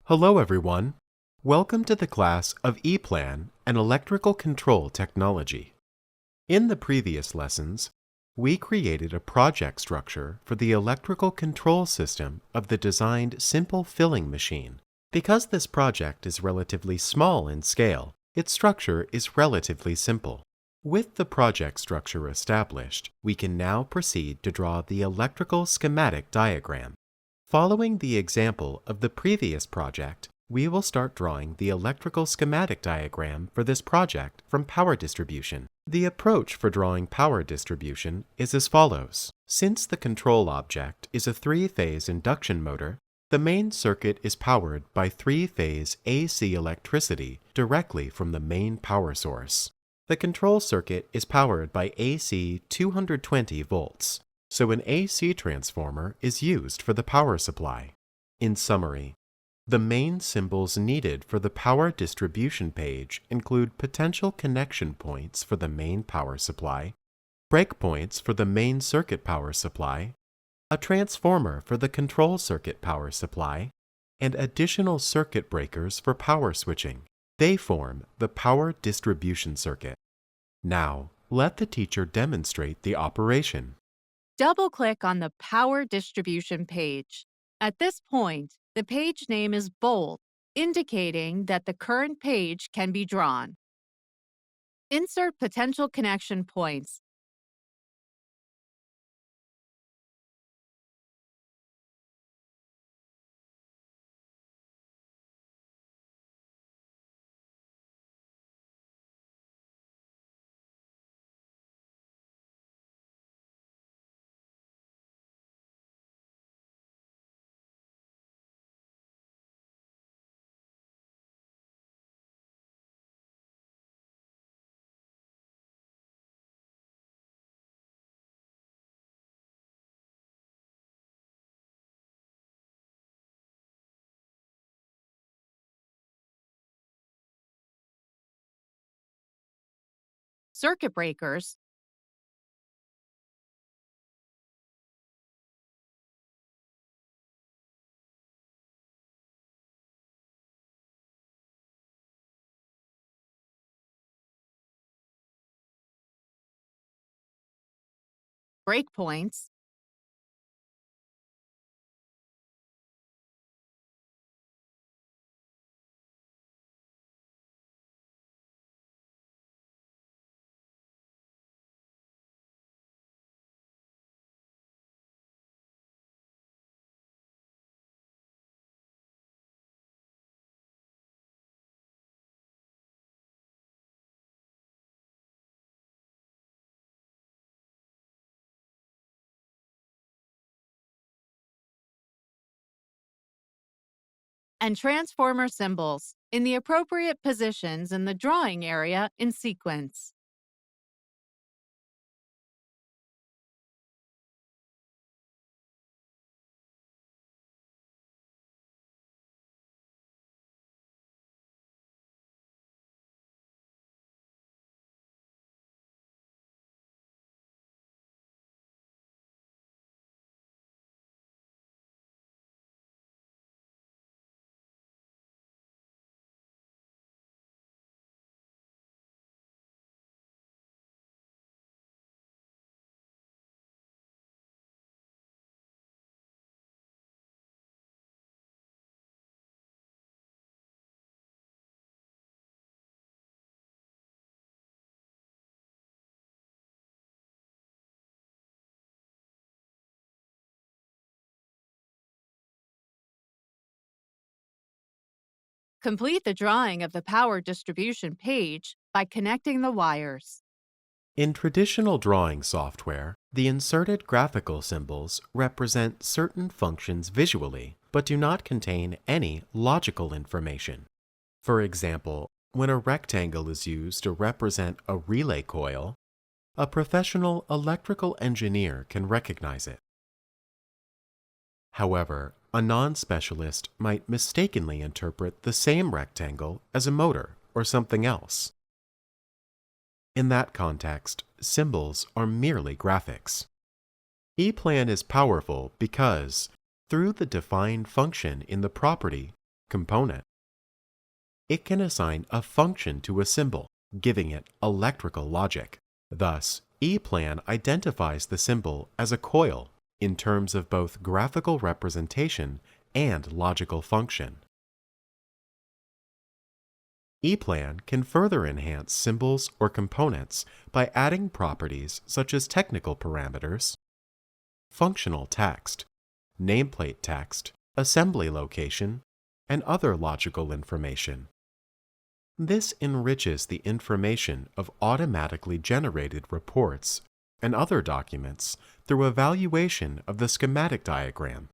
Hello everyone. Welcome to the class of E-Plan and Electrical Control Technology. In the previous lessons, we created a project structure for the electrical control system of the designed simple filling machine. Because this project is relatively small in scale, its structure is relatively simple. With the project structure established, we can now proceed to draw the electrical schematic diagram. Following the example of the previous project, we will start drawing the electrical schematic diagram for this project from power distribution. The approach for drawing power distribution is as follows. Since the control object is a three-phase induction motor, the main circuit is powered by three-phase AC electricity directly from the main power source. The control circuit is powered by AC 220 volts. So an AC transformer is used for the power supply. In summary, the main symbols needed for the power distribution page include potential connection points for the main power supply, breakpoints for the main circuit power supply, a transformer for the control circuit power supply, and additional circuit breakers for power switching. They form the power distribution circuit. Now, let the teacher demonstrate the operation. Double-click on the Power Distribution page. At this point, the page name is bold, indicating that the current page can be drawn. Insert potential connection points. Circuit breakers, breakpoints, and transformer symbols in the appropriate positions in the drawing area in sequence. Complete the drawing of the power distribution page by connecting the wires. In traditional drawing software, the inserted graphical symbols represent certain functions visually, but do not contain any logical information. For example, when a rectangle is used to represent a relay coil, a professional electrical engineer can recognize it. However, a non-specialist might mistakenly interpret the same rectangle as a motor or something else. In that context, symbols are merely graphics. E-Plan is powerful because, through the defined function in the property, component. It can assign a function to a symbol, giving it electrical logic. Thus, ePlan identifies the symbol as a coil in terms of both graphical representation and logical function. ePlan can further enhance symbols or components by adding properties such as technical parameters, functional text, nameplate text, assembly location, and other logical information. This enriches the information of automatically generated reports and other documents through evaluation of the schematic diagram.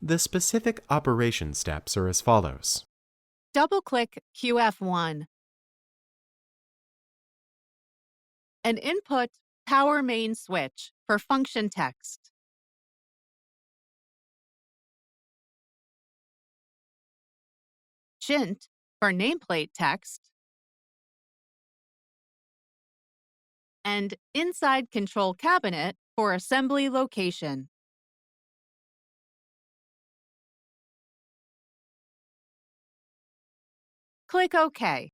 The specific operation steps are as follows. Double-click QF1 and input Power Main Switch for function text. Chint for nameplate text, and Inside Control Cabinet for assembly location. Click OK.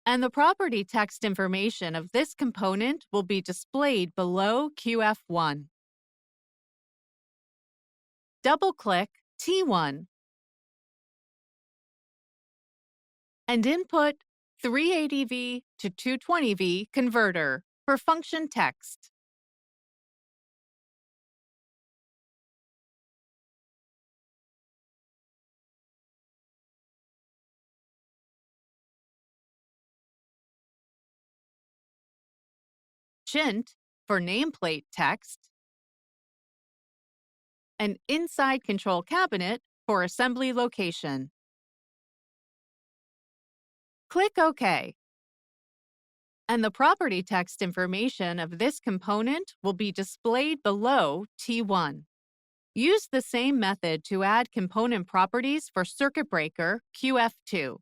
And the property text information of this component will be displayed below QF1. Double-click T1 and input 380V to 220V converter for function text. Chint for nameplate text, and Inside Control Cabinet for assembly location. Click OK. And the property text information of this component will be displayed below T1. Use the same method to add component properties for circuit breaker QF2.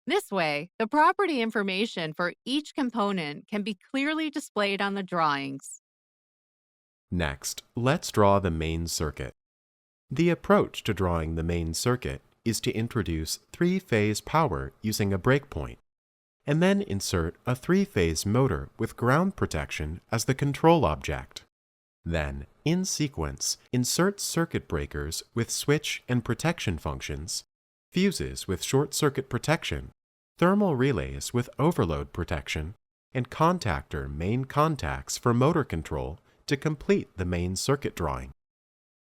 This way, the property information for each component can be clearly displayed on the drawings. Next, let's draw the main circuit. The approach to drawing the main circuit is to introduce three-phase power using a breakpoint, and then insert a three-phase motor with ground protection as the control object. Then, in sequence, insert circuit breakers with switch and protection functions, fuses with short circuit protection, thermal relays with overload protection, and contactor main contacts for motor control to complete the main circuit drawing.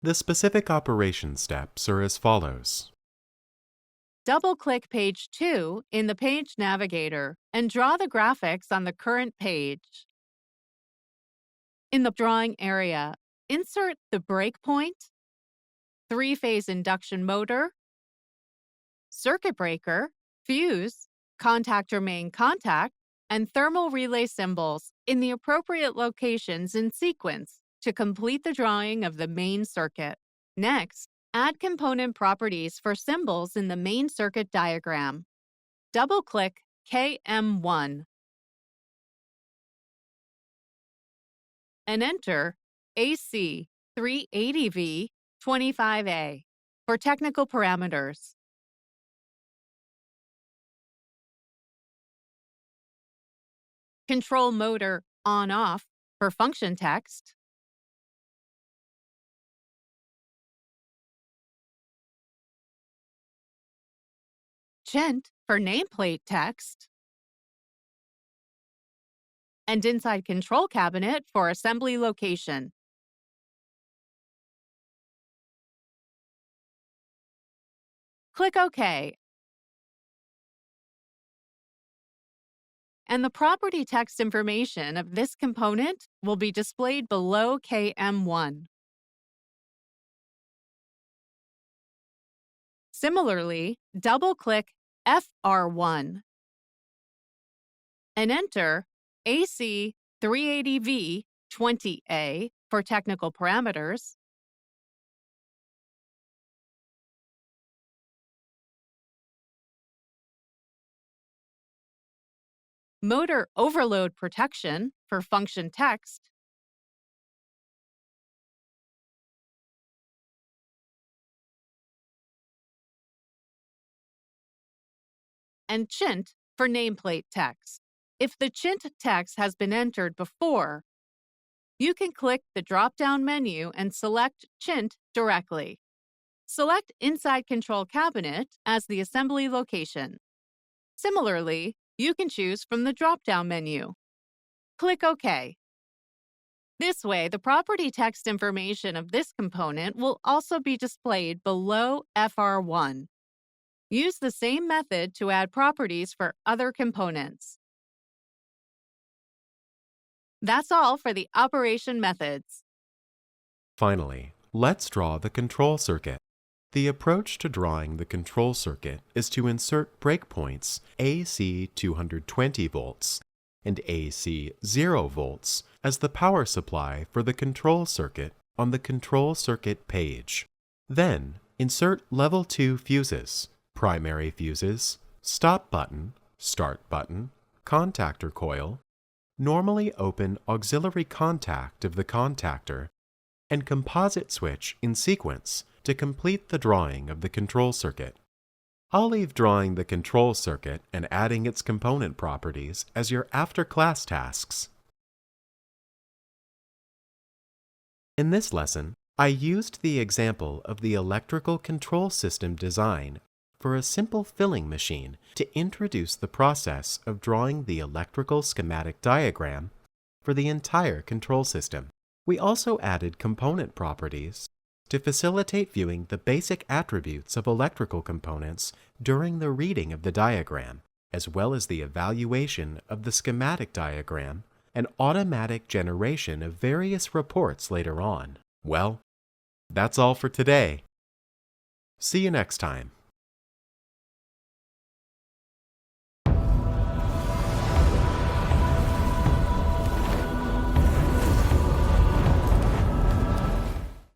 The specific operation steps are as follows. Double-click page 2 in the Page Navigator and draw the graphics on the current page. In the drawing area, insert the breakpoint, three-phase induction motor, circuit breaker, fuse, contactor main contact, and thermal relay symbols in the appropriate locations in sequence to complete the drawing of the main circuit. Next, add component properties for symbols in the main circuit diagram. Double-click KM1 and enter AC 380V 25A for technical parameters. Control motor on-off for function text. Chint for nameplate text. And Inside Control Cabinet for assembly location. Click OK. And the property text information of this component will be displayed below KM1. Similarly, double-click FR1 and enter AC 380V 20A for technical parameters, motor overload protection for function text, and Chint for nameplate text. If the Chint text has been entered before, you can click the drop-down menu and select Chint directly. Select Inside Control Cabinet as the assembly location. Similarly, you can choose from the drop-down menu. Click OK. This way, the property text information of this component will also be displayed below FR1. Use the same method to add properties for other components. That's all for the operation methods. Finally, let's draw the control circuit. The approach to drawing the control circuit is to insert breakpoints AC 220 volts and AC 0 volts as the power supply for the control circuit on the control circuit page. Then, insert level 2 fuses, primary fuses, stop button, start button, contactor coil, normally open auxiliary contact of the contactor, and composite switch in sequence to complete the drawing of the control circuit. I'll leave drawing the control circuit and adding its component properties as your after-class tasks. In this lesson, I used the example of the electrical control system design for a simple filling machine to introduce the process of drawing the electrical schematic diagram for the entire control system. We also added component properties to facilitate viewing the basic attributes of electrical components during the reading of the diagram, as well as the evaluation of the schematic diagram and automatic generation of various reports later on. Well, that's all for today. See you next time.